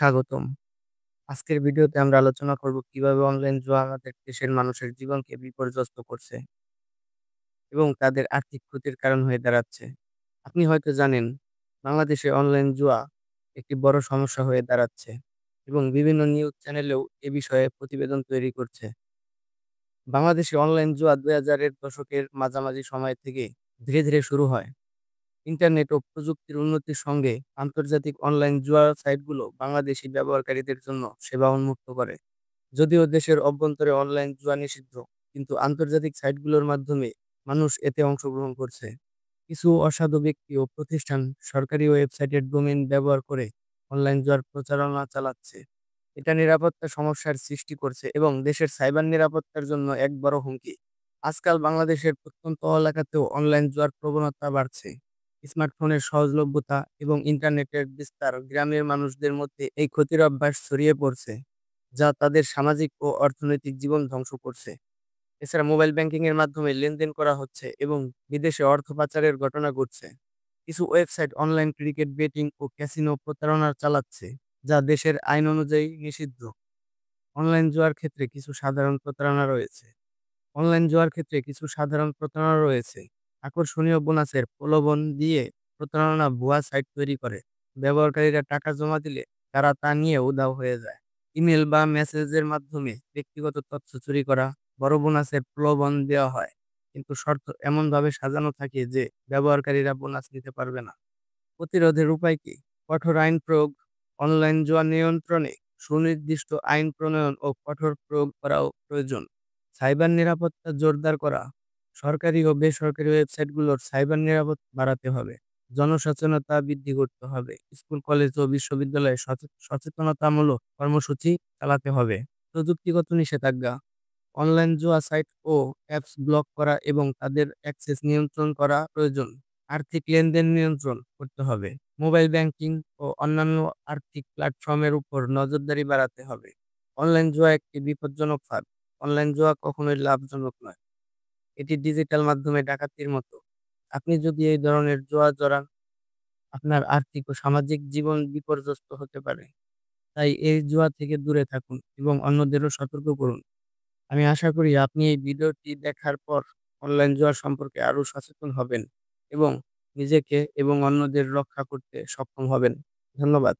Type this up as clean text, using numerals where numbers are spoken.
স্বাগতম। আজকের ভিডিওতে আমরা আলোচনা করব কিভাবে অনলাইন জুয়া আমাদের দেশের মানুষের জীবনকে বিপর্যস্ত করছে এবং তাদের আর্থিক ক্ষতির কারণ হয়ে দাঁড়াচ্ছে। আপনি হয়তো জানেন, বাংলাদেশে অনলাইন জুয়া একটি বড় সমস্যা হয়ে দাঁড়াচ্ছে এবং বিভিন্ন নিউজ চ্যানেলেও এ বিষয়ে প্রতিবেদন তৈরি করছে। বাংলাদেশে অনলাইন জুয়া 2000-এর দশকের মাঝামাঝি সময় থেকে ধীরে ধীরে শুরু হয়। ইন্টারনেট ও প্রযুক্তির উন্নতির সঙ্গে আন্তর্জাতিক অনলাইন জুয়া সাইটগুলো বাংলাদেশি ব্যবহারকারীদের জন্য সেবা উন্মুক্ত করে। যদিও দেশের অভ্যন্তরে অনলাইন জুয়া নিষিদ্ধ, কিন্তু আন্তর্জাতিক সাইটগুলোর মাধ্যমে মানুষ এতে অংশগ্রহণ করছে। কিছু অসাধু ব্যক্তি ও প্রতিষ্ঠান সরকারি ওয়েবসাইটের ডোমেইন ব্যবহার করে অনলাইন জুয়ার প্রচারণা চালাচ্ছে। এটা নিরাপত্তা সমস্যার সৃষ্টি করছে এবং দেশের সাইবার নিরাপত্তার জন্য এক বড় হুমকি। আজকাল বাংলাদেশের প্রত্যন্ত এলাকাতেও অনলাইন জুয়ার প্রবণতা বাড়ছে। স্মার্টফোনের সহজলভ্যতা এবং ইন্টারনেটের বিস্তার গ্রামের মানুষদের মধ্যে এই ক্ষতির অভ্যাস ছড়িয়ে পড়ছে, যা তাদের সামাজিক ও অর্থনৈতিক জীবন ধ্বংস করছে। এছাড়া মোবাইল ব্যাংকিং এর মাধ্যমে লেনদেন করা হচ্ছে এবং বিদেশে অর্থ পাচারের ঘটনা ঘটছে। কিছু ওয়েবসাইট অনলাইন ক্রিকেট বেটিং ও ক্যাসিনো প্রতারণা চালাচ্ছে, যা দেশের আইন অনুযায়ী নিষিদ্ধ। অনলাইন জুয়ার ক্ষেত্রে কিছু সাধারণ প্রতারণা রয়েছে। অনলাইন জুয়ার ক্ষেত্রে কিছু সাধারণ প্রতারণা রয়েছে। আকর্ষণীয় বোনাসের প্রলোভন দিয়ে প্রতারণা ভুয়া সাইট তৈরি করে। ব্যবহারকারীরা টাকা জমা দিলে তারা তা নিয়ে উধাও হয়ে যায়। ইমেল বা মেসেজের মাধ্যমে ব্যক্তিগত তথ্য চুরি করা, বড় বোনাসের প্রলোভন দেওয়া হয়, কিন্তু শর্ত এমনভাবে সাজানো থাকে যে ব্যবহারকারীরা বোনাস নিতে পারবে না। প্রতিরোধের উপায় কি? কঠোর আইন প্রয়োগ, অনলাইন জুয়া নিয়ন্ত্রণে সুনির্দিষ্ট আইন প্রণয়ন ও কঠোর প্রয়োগ করাও প্রয়োজন। সাইবার নিরাপত্তা জোরদার করা, সরকারি ও বেসরকারি ওয়েবসাইটগুলোর সাইবার নিরাপত্তা বাড়াতে হবে। জনসচেতনতা বৃদ্ধি করতে হবে। স্কুল, কলেজ ও বিশ্ববিদ্যালয়ে সচেতনতামূলক কর্মসূচি চালাতে হবে। প্রযুক্তিগত নিষেধাজ্ঞা, অনলাইন জুয়া সাইট ও অ্যাপস ব্লক করা এবং তাদের অ্যাক্সেস নিয়ন্ত্রণ করা প্রয়োজন। আর্থিক লেনদেন নিয়ন্ত্রণ করতে হবে। মোবাইল ব্যাংকিং ও অন্যান্য আর্থিক প্ল্যাটফর্মের উপর নজরদারি বাড়াতে হবে। অনলাইন জুয়া একটি বিপজ্জনক ফাঁদ। অনলাইন জুয়া কখনোই লাভজনক নয়। এটি ডিজিটাল মাধ্যমে ডাকাতির মতো। আপনি যদি এই ধরনের জুয়া জড়ান, আপনার আর্থিক ও সামাজিক জীবন বিপর্যস্ত হতে পারে। তাই এই জুয়া থেকে দূরে থাকুন এবং অন্যদেরও সতর্ক করুন। আমি আশা করি আপনি এই ভিডিওটি দেখার পর অনলাইন জুয়া সম্পর্কে আরো সচেতন হবেন এবং নিজেকে এবং অন্যদের রক্ষা করতে সক্ষম হবেন। ধন্যবাদ।